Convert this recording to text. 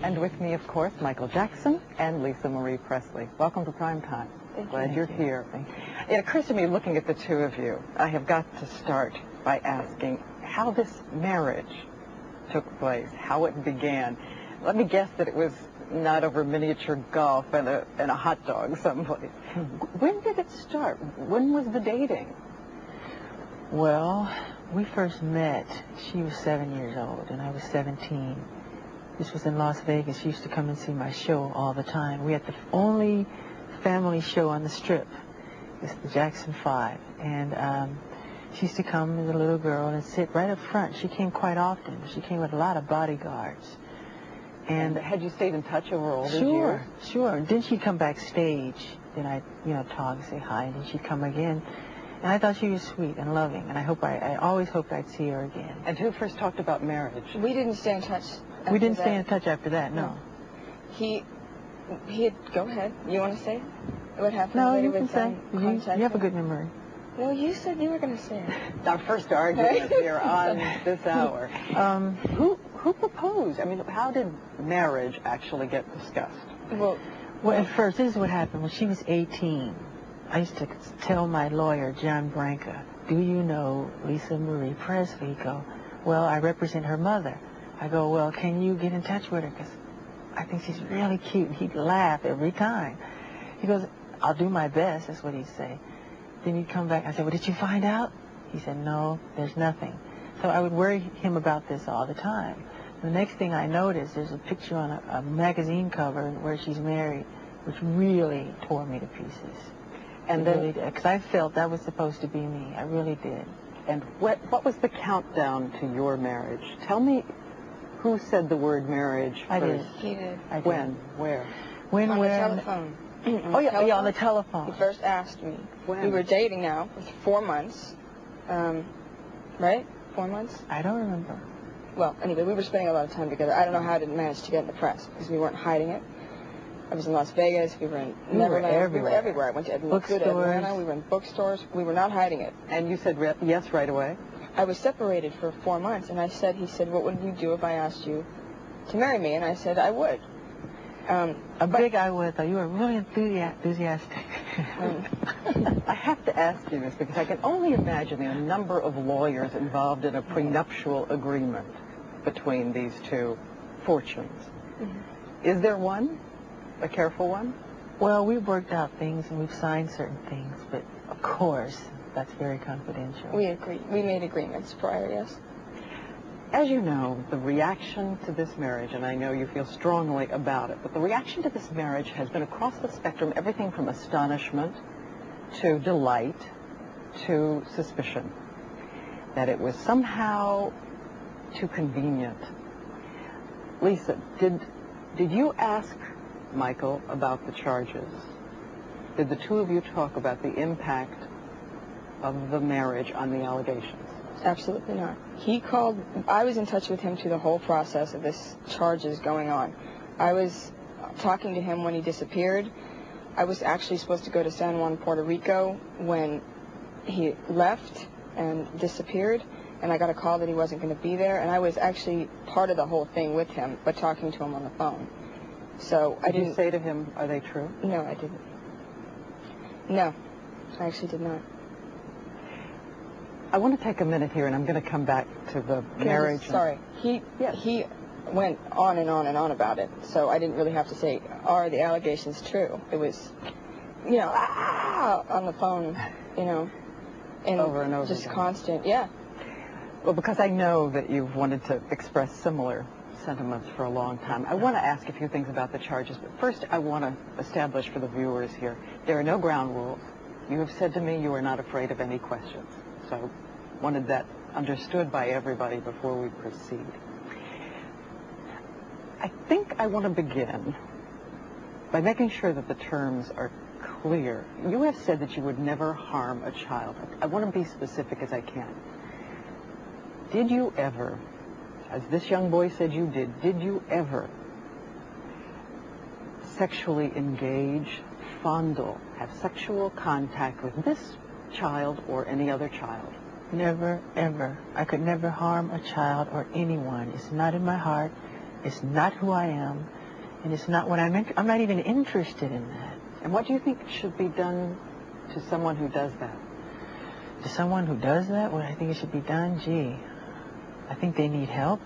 And with me, of course, Michael Jackson and Lisa Marie Presley. Welcome to Prime Time. Glad you're here. It occurs to me, looking at the two of you, I have got to start by asking how this marriage took place, how it began. Let me guess that it was not over miniature golf and a hot dog someplace. When did it start? When was the dating? Well, we first met, she was 7 years old and I was 17. This was in Las Vegas. She used to come and see my show all the time. We had the only family show on the Strip. It's the Jackson 5. And she used to come as a little girl and sit right up front. She came quite often. She came with a lot of bodyguards. And had you stayed in touch over all these years? Sure, sure. Then she'd come backstage. Then I'd, talk and say hi. And then she'd come again. And I thought she was sweet and loving. And I always hoped I'd see her again. And who first talked about marriage? We didn't stay in touch. We didn't stay in touch after that, no. He had, go ahead. You want to say what happened? No, you can say. You have a good memory. Well, you said you were going to say it. Our first argument here on this hour. Who proposed? I mean, how did marriage actually get discussed? Well, at first, this is what happened. When she was 18, I used to tell my lawyer, John Branca, do you know Lisa Marie Presley? He'd go, well, I represent her mother. I go, well, can you get in touch with her? Because I think she's really cute. He'd laugh every time. He goes, I'll do my best. That's what he'd say. Then he'd come back. I said, well, did you find out? He said, no, there's nothing. So I would worry him about this all the time. The next thing I noticed, there's a picture on a magazine cover where she's married, which really tore me to pieces. And then, because I felt that was supposed to be me. I really did. And what was the countdown to your marriage? Tell me who said the word marriage I first. did. he did. I did. When? Where? When? On Where? the telephone. Oh, yeah, on the telephone. He first asked me. When? We were dating now for 4 months. Right? 4 months? I don't remember. Well, anyway, we were spending a lot of time together. I don't know how I didn't manage to get in the press, because we weren't hiding it. I was in Las Vegas. We were in Neverland. We were everywhere. I went to Atlanta. We were in bookstores. We were not hiding it. And you said yes right away? I was separated for 4 months, and he said, what would you do if I asked you to marry me? And I said, I would. Big I would, though. You were really enthusiastic. I have to ask you this because I can only imagine the number of lawyers involved in a prenuptial agreement between these two fortunes. Mm-hmm. Is there one? A careful one? Well, we've worked out things and we've signed certain things, but of course, that's very confidential. We agreed. We made agreements prior, yes. As you know, the reaction to this marriage, and I know you feel strongly about it, but the reaction to this marriage has been across the spectrum, everything from astonishment to delight to suspicion, that it was somehow too convenient. Lisa, did you ask Michael about the charges? Did the two of you talk about the impact of the marriage on the allegations? Absolutely not. He called. I was in touch with him through the whole process of this charges going on. I was talking to him when he disappeared. I was actually supposed to go to San Juan, Puerto Rico when he left and disappeared, and I got a call that he wasn't going to be there, and I was actually part of the whole thing with him, but talking to him on the phone. So I didn't. Did you say to him, are they true? No, I didn't. No, I actually did not. I want to take a minute here, and I'm going to come back to the marriage. Sorry. He went on and on and on about it, so I didn't really have to say, are the allegations true? It was, on the phone, and over and over just again. Constant, yeah. Well, because I know that you've wanted to express similar sentiments for a long time, I want to ask a few things about the charges, but first I want to establish for the viewers here, there are no ground rules. You have said to me you are not afraid of any questions. So wanted that understood by everybody before we proceed. I think I want to begin by making sure that the terms are clear. You have said that you would never harm a child. I want to be specific as I can. Did you ever, as this young boy said you did you ever sexually engage, fondle, have sexual contact with this child or any other child? Never, ever. I could never harm a child or anyone. It's not in my heart. It's not who I am, and it's not what I'm not even interested in that. And what do you think should be done to someone who does that? To someone who does that, what I think it should be done, gee, I think they need help.